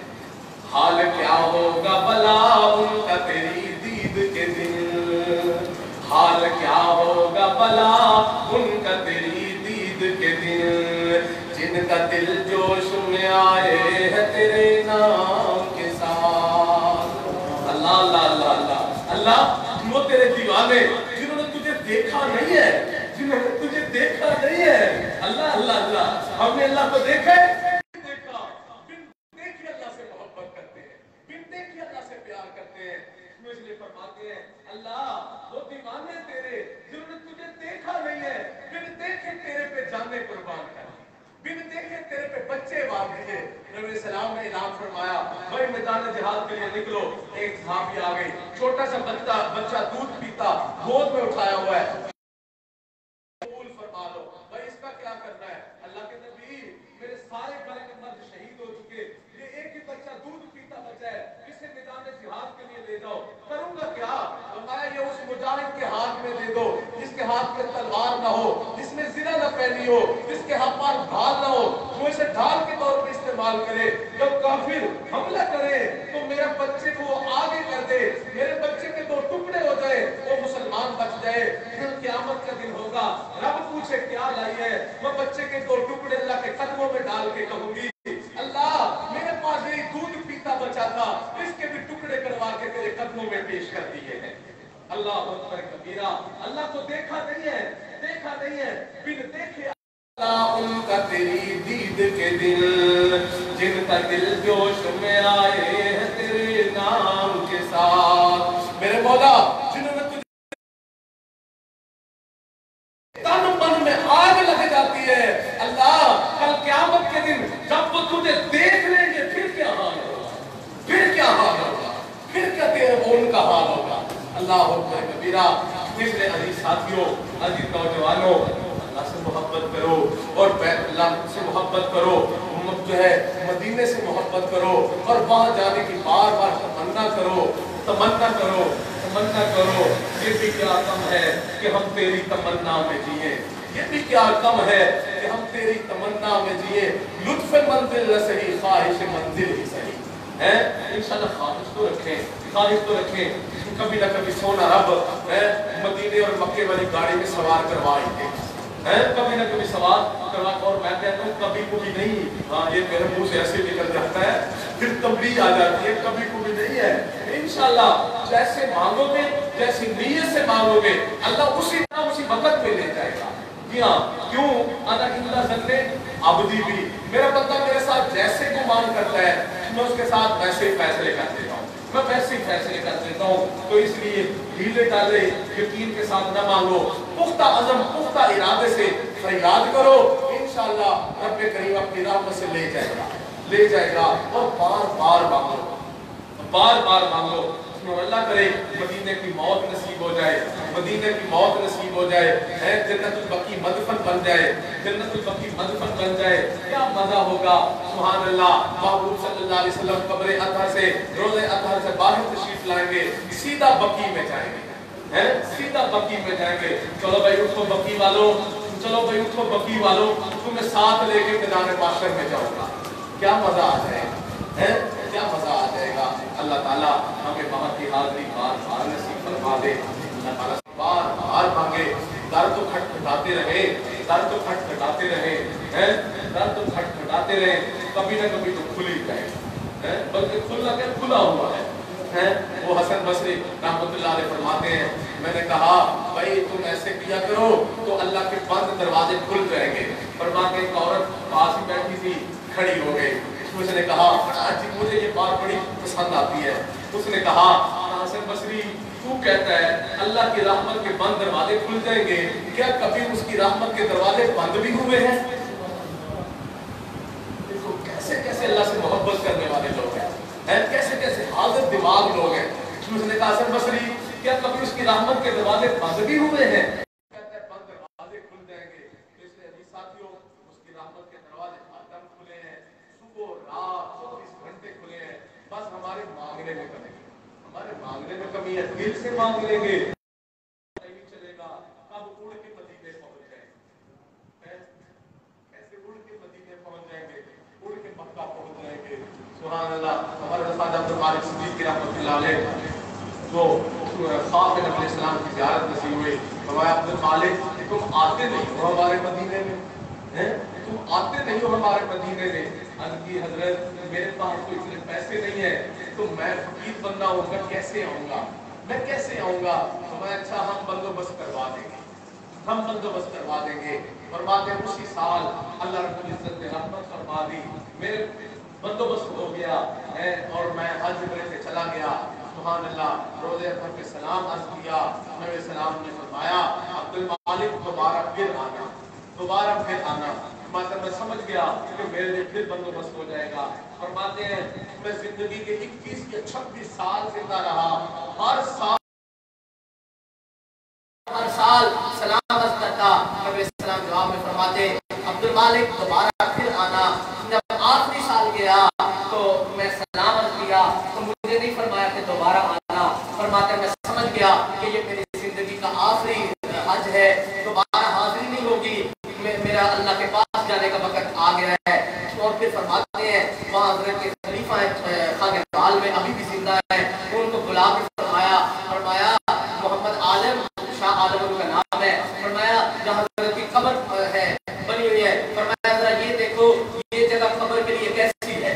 حال کیا ہوگا بلا ان کا تیری دید کے دن, حال کیا ہوگا بلا ان کا تیری دید کے دن, جن کا دل جوش میں آئے ہے تیرے نام کے ساتھ. اللہ اللہ اللہ اللہ اللہ. وہ تیرے دیوانے جنہوں نے تجھے دیکھا نہیں ہے, جنہوں نے تجھے دیکھا نہیں ہے, اللہ اللہ اللہ. ہم نے اللہ کو دیکھا ہے, دیکھا بن دیکھے اللہ سے محبت کرتے ہیں, بن دیکھے اللہ سے پیار کرتے ہیں. اس لیے فرماتے ہیں اللہ وہ دیوانے تیرے جنہوں نے تجھے دیکھا نہیں ہے, بن دیکھے تیرے پہ جانے قربان کر, بن دیکھے تیرے پہ بچے وار دیے. نبی علیہ السلام نے اعلان فرمایا بھائی میدان جہاد کے لیے نکلو. ایک صحابی آ گئی, چھوٹا سا بچہ دودھ پیتا, گود میں اٹھایا ہوا ہے, قبول فرما لو. بھائی اس کا کیا کرنا ہے؟ اللہ کے نبی میرے سارے گھر کے مرد شہید ہو چکے, یہ ایک ہی بچہ دودھ پیتا بچا ہے, اسے میدان جہاد کے لیے لے جاؤ. کروں گا کیا؟ فرمایا یہ اس مجاہد کے ہاتھ میں دے دو جس کے ہاتھ میں تلوار نہ ہو, جس میں زرہ نہ پہنی ہو, جس کے ہاتھ پر ڈھال نہ ہو, وہ اسے ڈھال کے طور پر استعمال کرے. جب کافر حملہ کرے تو میرے بچے کو آگے کر دے, میرے بچے کے دو ٹکڑے ہو جائے, وہ مسلمان بچ جائے. پھر قیامت کا دن ہوگا, رب پوچھے کیا لائی ہے, میں بچے کے دو ٹکڑے اللہ کے قدموں میں ڈال کے کہوں گی اللہ میرے پاس یہی دودھ پیتا بچا تھا, اس کے بھی ٹکڑے کروا کے تیرے قدموں میں پیش کر دیے ہیں. اللہ اکبر کبیرہ. اللہ کو دیکھا نہیں ہے, دیکھا نہیں ہے, بن دیکھے اللہ ان کا تیری دید کے دل, جن کا دل جوش میں آئے ہیں تیرے نام کے ساتھ. میرے مولا جنہوں نے تجھے تن من میں آگ لگ جاتی ہے, اللہ کل قیامت کے دن جب وہ تجھے دیکھ لیں گے پھر کیا حال ہوگا, پھر کیا حال ہوگا, پھر کیا تیرے ان کا حال ہوگا. اللہ اکبر کبیرہ. اس لیے عزیز ساتھیوں, عزیز نوجوانوں, اللہ سے محبت کرو اور بیت اللہ سے محبت کرو, جو ہے مدینے سے محبت کرو اور وہاں جانے کی بار بار تمنا کرو, تمنا کرو, تمنا کرو. یہ بھی کیا کم ہے کہ ہم تیری تمنا میں جیے, یہ بھی کیا کم ہے کہ ہم تیری تمنا میں جیے. لطف منزل نہ صحیح, خواہش منزل ہی صحیح ہے. انشاءاللہ خواہش تو رکھیں, خواہش تو رکھیں. کبھی نہ کبھی سونا رب مدینے اور مکے والی گاڑی میں سوار کروا ہی دے, کبھی نہ کبھی سوال کروا. اور میں کہتا ہوں کبھی کبھی نہیں, ہاں یہ میرے منہ سے ایسے نکل جاتا ہے, پھر تبلیغ آ جاتی ہے, کبھی کبھی نہیں ہے. انشاءاللہ جیسے مانگو گے, جیسی نیت سے مانگو گے, اللہ اسی طرح اسی وقت پہ لے جائے گا. جی ہاں, کیوں انا اللہ سننے عبدی بھی, میرا بندہ میرے ساتھ جیسے گمان کرتا ہے میں اس کے ساتھ ویسے ہی فیصلے کر دیتا ہوں, میں ویسے ہی فیصلے کر دیتا ہوں. تو اس لیے ڈھیلے ڈالے یقین کے ساتھ نہ مانگو, پختہ عزم پختہ ارادے سے فریاد کرو. انشاءاللہ رب کریم اپنی رحمت سے لے جائے گا, لے جائے گا. اور بار بار مانگو, بار بار مانگو. اللہ کرے مدینے کی موت نصیب ہو جائے, مدینے کی موت نصیب ہو جائے, جنت البقیع مدفن بن جائے, جنت البقیع مدفن بن جائے, کیا مزہ ہوگا. سبحان اللہ. محبوب صلی اللہ علیہ وسلم قبر اطہر سے, روضہ اطہر سے باہر تشریف لائیں گے, سیدھا بقیع میں جائیں گے, سیدھا بقیع میں جائیں گے. چلو بھائی اٹھو بقیع والوں, तो चलो भाई उठो बकी वालों, तुम्हें साथ लेके मैदान माशर में जाऊंगा। क्या मजा आ जाएगा, है क्या मजा आ जाएगा। अल्लाह ताला हमें वहां की हाजिरी बार बार नसीब फरमा दे। अल्लाह ताला से बार बार मांगे, दर तो खटखटाते रहे, दर तो खटखटाते रहे, हैं दर तो खटखटाते रहे, कभी ना कभी तो खुल ही जाएगा, बल्कि खुला क्या खुला हुआ है। वो हसन बसरी रहमतुल्लाह अलैह फरमाते हैं, मैंने कहा भाई तुम ऐसे किया करो तो अल्लाह के बंद दरवाजे खुल जाएंगे। फरमाते एक औरत पास ही बैठी थी, खड़ी हो गई, उसने कहा जी मुझे ये बात बड़ी पसंद आती है। उसने कहा हसन बसरी तू कहता है अल्लाह की रहमत के बंद दरवाजे खुल जाएंगे, क्या कभी उसकी रहमत के दरवाजे बंद भी हुए हैं? देखो कैसे कैसे अल्लाह से मोहब्बत करने वाले लोग हैं, कैसे कैसे हाजिर दिमाग लोग हैं। उसने कहा हसन बसरी क्या कभी उसकी रहमत के दरवाजे बंद भी हुए हैं? कहता है बंद दरवाजे खुल जाएंगे। इसलिए अभी साथियों उसकी रहमत के दरवाजे हरदम खुले हैं, सुबह रात 24 घंटे खुले हैं। बस हमारे मांगने में कमी है, हमारे मांगने में कमी है। दिल से मांग लेंगे नहीं चलेगा, कब उड़ के मदीने पहुंच जाएंगे, कैसे उड़ के मदीने पहुंच जाएंगे, उड़ के मक्का पहुंच जाएंगे। सुभान अल्लाह। हमारे ख्वाजा अब्दुल मालिक सिद्दीकी रहमतुल्लाह अलैह जो ख्वाब में नबी इस्लाम की ज़ियारत नसीब हुई, फरमाया अब्दुल मालिक तुम आते नहीं हो हमारे मदीने में, हैं तुम आते नहीं हो हमारे मदीने में। अनकी हजरत मेरे पास तो इतने पैसे नहीं है, तो मैं फकीर बंदा हूँ, मैं कैसे आऊँगा, मैं कैसे आऊँगा। तो मैं अच्छा हम बंदोबस्त करवा देंगे, हम बंदोबस्त करवा देंगे। फरमाते उसी साल अल्लाह रब्बुल इज्जत ने रहमत फरमा दी, मेरे बंदोबस्त हो गया है और मैं हज उम्रे पे चला गया। सुभान अल्लाह। रोज़े अकबर पे सलाम अर्ज किया, नबी सलाम ने फरमाया अब्दुल मालिक दोबारा फिर आना, दोबारा फिर आना। मतलब मैं समझ गया कि मेरे लिए फिर बंदोबस्त हो जाएगा। फरमाते हैं मैं जिंदगी के 21 या 26 साल जिंदा रहा, हर साल सलाम अर्ज करता। नबी सलाम जवाब में फरमाते अब्दुल मालिक दोबारा फिर आना। जब आखिरी साल गया तो मैं सलाम अर्ज किया तो मुझे नहीं फरमाया कि दोबारा आना। फरमाते मैं समझ गया कि ये मेरी जिंदगी का आखिरी हज है, दोबारा हाजिरी नहीं होगी, मेरा अल्लाह के पास जाने का वक्त आ गया है। और फिर फरमाते हैं वहाँ हज़रत के खलीफा खानेवाल में अभी भी जिंदा है, उनको बुला के फरमाया मोहम्मद आलम शाह आलम उनका नाम है, फरमाया जहाँ हज़रत की कब्र है बनी हुई है, फरमाया जरा ये देखो ये जगह कब्र के लिए कैसी है,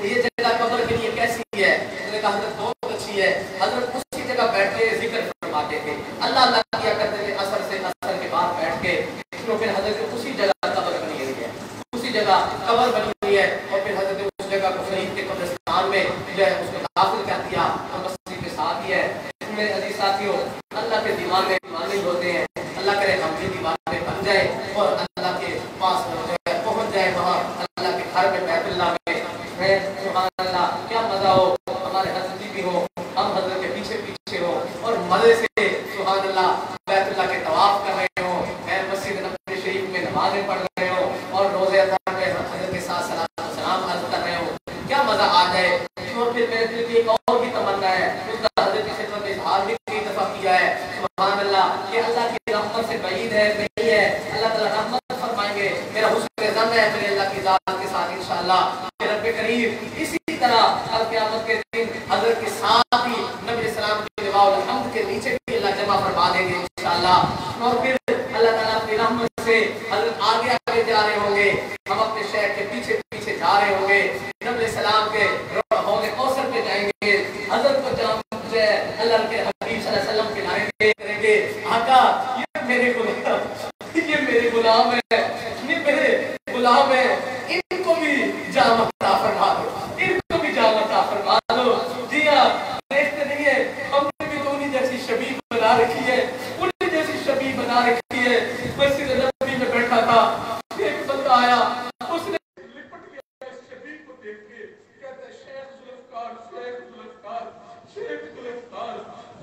ये जगह कब्र के लिए कैसी है। उसने कहा हज़रत बहुत अच्छी है। हज़रत उसी जगह बैठ के जिक्र फरमाते थे, अल्लाह अल्लाह किया करते थे, असर से असर के बाद बैठ के। फिर हज़रत उसी जगह कब्र बनी हुई है, उसी जगह कब्र बनी हुई है। और फिर हज़रत उस जगह को खरीद के कब्रिस्तान में जो है उसको दाखिल कर दिया और मस्जिद के साथ ही है। मेरे अजीज साथियों अल्लाह के दीवाने दीवाने होते हैं, अल्लाह करे हम भी दीवाने बन जाए और अल्लाह के पास पहुंच जाए, वहाँ अल्लाह के घर में बैतुल्लाह में है। सुभान अल्लाह क्या मजा हो, हमारे हज़रत भी हो, हम हज़रत के पीछे पीछे हो और मजे से सुभान अल्लाह बैतुल्लाह के तवाफ कर रहे हो, मस्जिद नबवी शरीफ में नमाज़ें पढ़ रहे हो और रोज़े अज़हर पे हज़रत के साथ सलाम अर्ज़ कर रहे हो, क्या मजा आ जाए। और फिर मेरे दिल की एक और भी तमन्ना है, उसका हज़रत की खिदमत में इज़हार भी कई दफ़ा किया है सुभान अल्लाह कि अल्लाह की रहमत से बईद है नहीं है, अल्लाह ताला रहमत फरमाएंगे। मेरा हुस्न ज़न है मेरे अल्लाह की ज़ात के साथ इंशाअल्लाह कि रब्बे करीम इसी तरह कल क़यामत के दिन हज़रत के साथ ही नबी सलाम के लिवाउल हम्द के नीचे भी अल्लाह जमा फरमा देंगे इंशाअल्लाह। और फिर अल्लाह ताला अपनी रहमत से हज़रत आगे आगे जा रहे होंगे, हम अपने शहर के पीछे पीछे जा रहे होंगे, नबी सलाम के होंगे कौसर पे जाएंगे, हज़रत को जाम अल्लाह के हबीब सल्लल्लाहु अलैहि वसल्लम के नारे करेंगे आका ये मेरे गुलाम है, ये मेरे गुलाम है, इनको भी जाम अता फरमा दो, इनको भी जाम अता फरमा दो। जी हाँ देखते नहीं है हमने भी तो उन्हीं जैसी शबीह बना रखी है, उन्हीं जैसी शबीह बना रखी है। मस्जिद नबवी में बैठा था, एक बंदा आया, उसने लिपट गया इस शबीह को देख के, कहता है शेख जुल्फकार, शेख जुल्फकार, शेख जुल्फकार,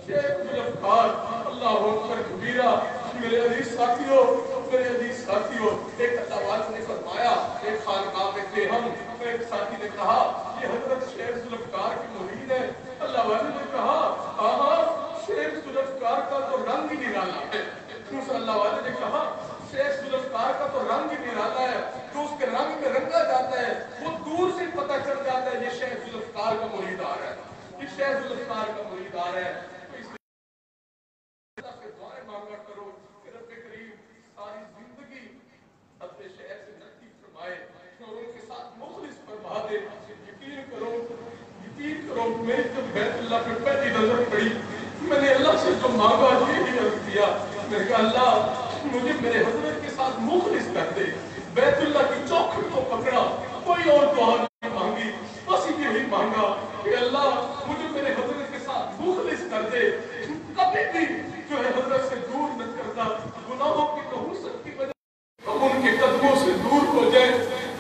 शेख जुल्फकार, अल्लाहु अकबर कबीरा। मेरे अजीज साथियों, मेरे अजीज साथियों, एक अल्लाह वाला ने फरमाया, एक खानकाह में थे हम, तो एक साथी ने कहा ये हजरत शेख जुल्फकार की मुरीद है। अल्लाह वाले ने कहा हाँ शेख जुल्फकार का तो रंग ही निराला है। अल्लाह वाले ने कहा शेख रंग निराला है, जो उसके रंग में रंगा जाता है, वो दूर से पता चल जाता है ये शेख जुल्फकार का मुरीदार है, ये शेख जुल्फकार का मुरीदार है। तो इसलिए से दुआएं मांगा करो कि रब्बे करीम सारी जिंदगी अपने शेख से नसीब फरमाए और उनके साथ मुखलिस फरमा दे। यकीन करो मेरी जब बैतुल्लाह पे पहली नजर पड़ी, मैंने अल्लाह से जो मांगा यही अर्ज किया, मैंने कहा अल्लाह मुझे मेरे हजरत के साथ मुखलिस कर दे। बैतुल्लाह की चौखट को पकड़ा, कोई और दुआ नहीं मांगी, बस यही मांगा कि अल्लाह मुझे मेरे हजरत के साथ मुखलिस कर दे, कभी भी जो है हजरत से दूर न करता, गुनाहों की नहुसत की वजह हम उनके कदमों से दूर हो जाए,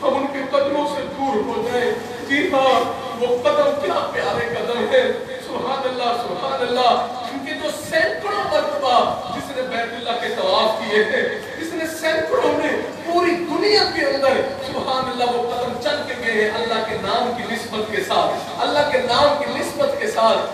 हम उनके कदमों से दूर हो जाए। जी हाँ, वो कदम क्या प्यारे कदम है, सुभान अल्लाह सुभान अल्लाह। उनके जो सैकड़ों मरतबा जिसने बैतुल्लाह के तवाफ किए थे, जिसने सैकड़ों ने पूरी दुनिया के अंदर सुभान अल्लाह वो कदम चल के गए हैं अल्लाह के नाम की निस्बत के साथ, अल्लाह के नाम की निस्बत के साथ।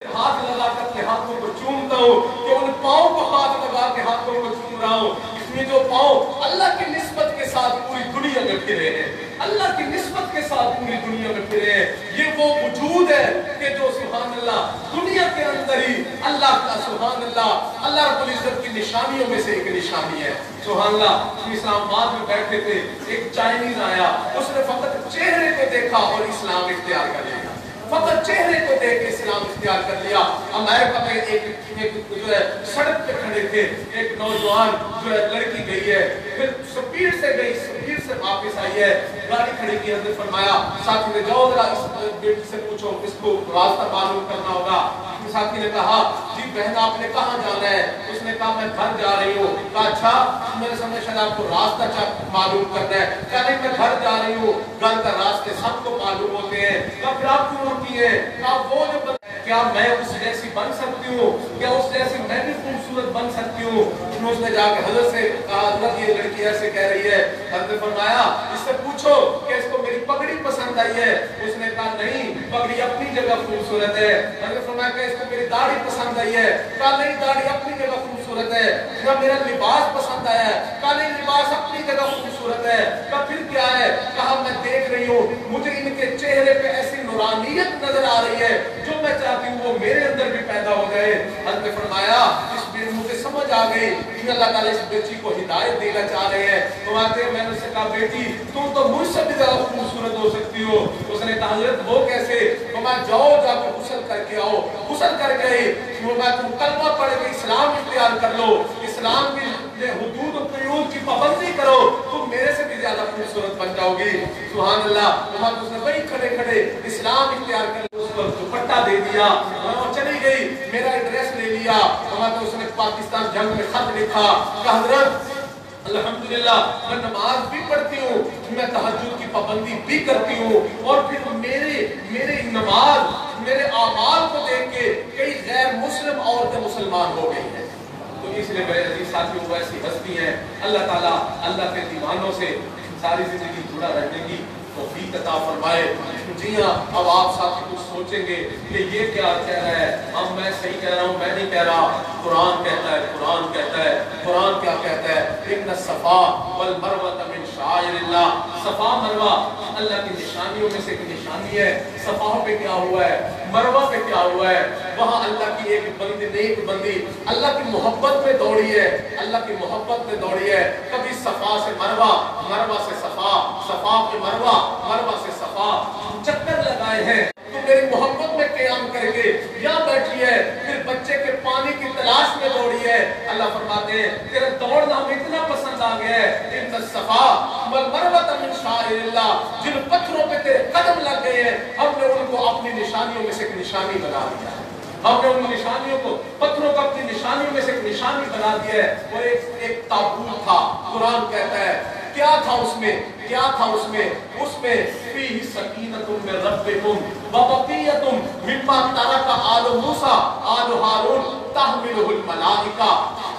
हाथ लगा कर अपने हाथों को चूमता हूँ कि उन पाँव को हाथ लगा के हाथों को चूम रहा हूँ। इसमें जो पाँव अल्लाह की निस्बत के साथ पूरी दुनिया में फिरे हैं, अल्लाह की निस्बत के साथ पूरी दुनिया में फिरे हैं, ये वो वजूद है कि जो सुभान अल्लाह दुनिया के अंदर ही अल्लाह का सुभान अल्लाह अल्लाह रब्बुल इज्जत की निशानियों में से एक निशानी है। सुभान अल्लाह इस्लामाबाद में बैठे थे, एक चाइनीज आया, उसने फकत चेहरे को देखा और इस्लाम इख्तियार कर लिया, फकत चेहरे को देख के इस्लाम इख्तियार कर लिया। अमेरिका में एक जो है सड़क पे खड़े थे, एक नौजवान जो है लड़की गई है, फिर स्पीड से गई, स्पीड से वापस आई है, गाड़ी खड़ी की, हज़रत फरमाया साथी ने जाओ जरा इस बेटी से पूछो, इसको रास्ता मालूम करना होगा। साथी ने कहा जी बहन आपने कहाँ जाना है? उसने कहा मैं घर जा रही हूँ। कहा अच्छा, मेरे सामने शायद आपको रास्ता मालूम करना है। कहा नहीं मैं घर जा रही हूँ, घर का रास्ते सबको मालूम होते हैं। कहा फिर आप क्यों रुकी है? कहा वो जो क्या मैं उस जैसी बन सकती हूँ, क्या उस जैसी मैं भी खूबसूरत बन सकती हूँ? उसने जाके हजरत से कहा हजरत ये लड़की ऐसे कह रही है। हजरत फरमाया इससे पूछो कि इसको मेरी पगड़ी पसंद आई है। उसने कहा नहीं, पगड़ी अपनी जगह खूबसूरत है। हजरत फरमाया कि इसको मेरी दाढ़ी पसंद आई है। कहा नहीं, दाढ़ी अपनी जगह खूबसूरत है। क्या मेरा लिबास पसंद आया है? कहा नहीं, लिबास अपनी जगह खूबसूरत है। कहा फिर क्या है? कहा मैं देख रही हूँ मुझे इनके चेहरे पे ऐसी नूरानियत नजर आ रही है जो मैं चाहती हूँ वो मेरे अंदर भी पैदा हो जाए। हजरत फरमाया इस मुझे समझ आ गई कि अल्लाह ताला इस बेटी को हिदायत देना चाह रहे हैं। तो आते मैंने उससे कहा बेटी तुम तो मुझसे भी ज्यादा खूबसूरत हो सकती हो। उसने कहा हजरत वो कैसे? तो मैं जाओ जाकर गुस्ल करके आओ। गुस्ल कर गई, तुम कलमा पढ़ के इस्लाम इख्तियार कर लो, इस्लाम की हुदूद और क़ुयूद की पाबंदी करो, तुम मेरे से भी ज्यादा खूबसूरत बन जाओगी। सुभान अल्लाह। उसने वही खड़े खड़े इस्लाम इख्तियार कर उसको दुपट्टा दे दिया और चली गई, मेरा एड्रेस ले लिया। तो उसने पाकिस्तान जंग में खत लिखा, हजरत अल्हम्दुलिल्लाह मैं नमाज भी पढ़ती हूँ, मैं तहज्जुद की पाबंदी भी करती हूँ, और फिर मेरे नमाज मेरे आमाल को देख के कई गैर मुस्लिम औरतें मुसलमान हो गई हैं। तो इसलिए मेरे अजीज साथियों वैसी हस्ती हैं, अल्लाह ताला अल्लाह के दीवानों से सारी जिंदगी जुड़ा रहने की तौफीक अता फरमाए। जी हाँ, अब आप साथी कुछ सोचेंगे कि ये क्या कह रहा है, अब मैं सही कह रहा हूँ मैं नहीं कह रहा। कुरान कहता है, कुरान कहता है, कुरान क्या कहता है? इन्न सफा वल मरवा मिन शाइरिल्लाह। सफा मरवा अल्लाह की निशानियों में से एक निशानी है। सफा पे क्या हुआ है, मरवा पे क्या हुआ है? वहाँ अल्लाह की एक बंदी नेक बंदी अल्लाह की मोहब्बत में दौड़ी है, अल्लाह की मोहब्बत में दौड़ी है। कभी सफा से मरवा, मरवा से सफा, सफा पे मरवा, मरवा से सफा चक्कर लगाए हैं। तो मेरी मोहब्बत में क़याम करके यहाँ बैठी है, फिर बच्चे के पानी की तलाश में दौड़ी है। अल्लाह फरमाते हैं तेरा दौड़ना हमें इतना पसंद आ गया है। इन्न सफा वल मरवा मिन शाइरिल्लाह, जिन पत्थरों पे तेरे कदम लग गए हैं हमने उनको अपनी निशानियों में से एक निशानी बना दिया है। हमने उन निशानियों को, पत्थरों को अपनी निशानियों में से एक निशानी बना दिया है। वो एक ताबूत था। कुरान कहता है क्या था उसमें, क्या था उसमें? उसमें फीही सकीनतुम मिन रब्बिकुम व बक़ियतुम मिम्मा तरका आलु मूसा आलु हारून तहमिलुहुल मलाइका।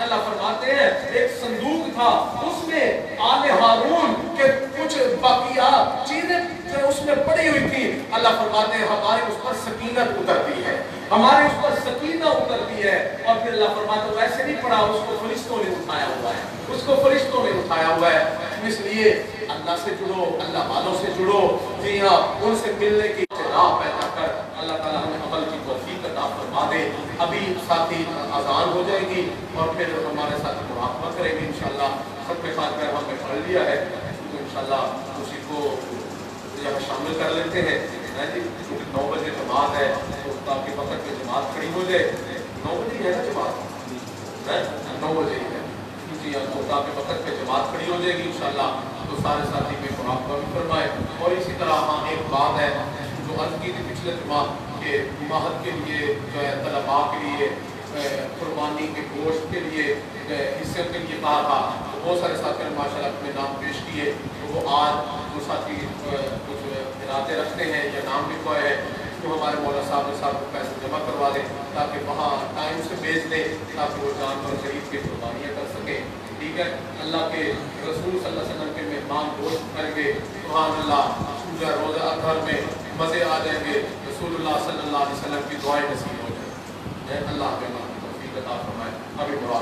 अल्लाह फरमाते हैं एक संदूक था, उसमें आले हारून के कुछ बाकिया चीजें उसमें पड़ी हुई थी। अल्लाह फरमाते हैं हमारी उस पर सकीनत उतरती है, हमारे उस पर सकीना उतरती है और फिर अल्लाह फरमाता है वैसे नहीं पड़ा, उसको फरिश्तों ने उठाया हुआ है, उसको फरिश्तों ने उठाया हुआ है। इसलिए अल्लाह से जुड़ो, अल्लाह वालों से जुड़ो, जी हाँ, उनसे मिलने की राह पैदा कर। अल्लाह ताला हमें अमल की तौफीक अता फरमा दे। अभी साथी अजान हो जाएगी और फिर हमारे साथ मुराक़बा करेंगे इंशाअल्लाह। सबके साथ में हमने पढ़ लिया है तो इंशाअल्लाह उसी को यहाँ शामिल कर लेते हैं ना जी। क्योंकि 9 बजे जमात है तो ताकि वक्त पे जमात खड़ी हो जाए। 9 बजे है ना जमात, 9 बजे ही है जी हाँ। तो ताकि वक्त पे जमात खड़ी हो जाएगी इंशाअल्लाह, तो सारे साथी में मुराक़बा भी फरमाए। और इसी तरह हाँ एक बात है जो अर्ज़ की थी पिछले जुमा के महद के लिए जो है तलबा के लिए कुर्बानी के गोश्त के लिए हिस्से के लिए कहा था, तो बहुत सारे साथियों ने माशाल्लाह अपने नाम पेश किए। तो वो आज जो साथी कुछ इरादे रखते हैं या नाम लिखवाए हैं तो हमारे मौला साहब ने साहब को पैसे जमा करवा दें ताकि वहाँ टाइम से भेज दें ताकि वो जानवर खरीद के कुर्बानियाँ कर सकें। ठीक है, अल्लाह के रसूल सल्लल्लाहु अलैहि वसल्लम के मेहमान दोस्त करेंगे, सुभान अल्लाह। पूजा रोज़ा अज़हर में मज़े आ जाएंगे, रसूलुल्लाह सल्लल्लाहु अलैहि वसल्लम की दुआएं नसीब हो जाए। अल्लाह के तौफीक अता फरमाए। अभी दुआ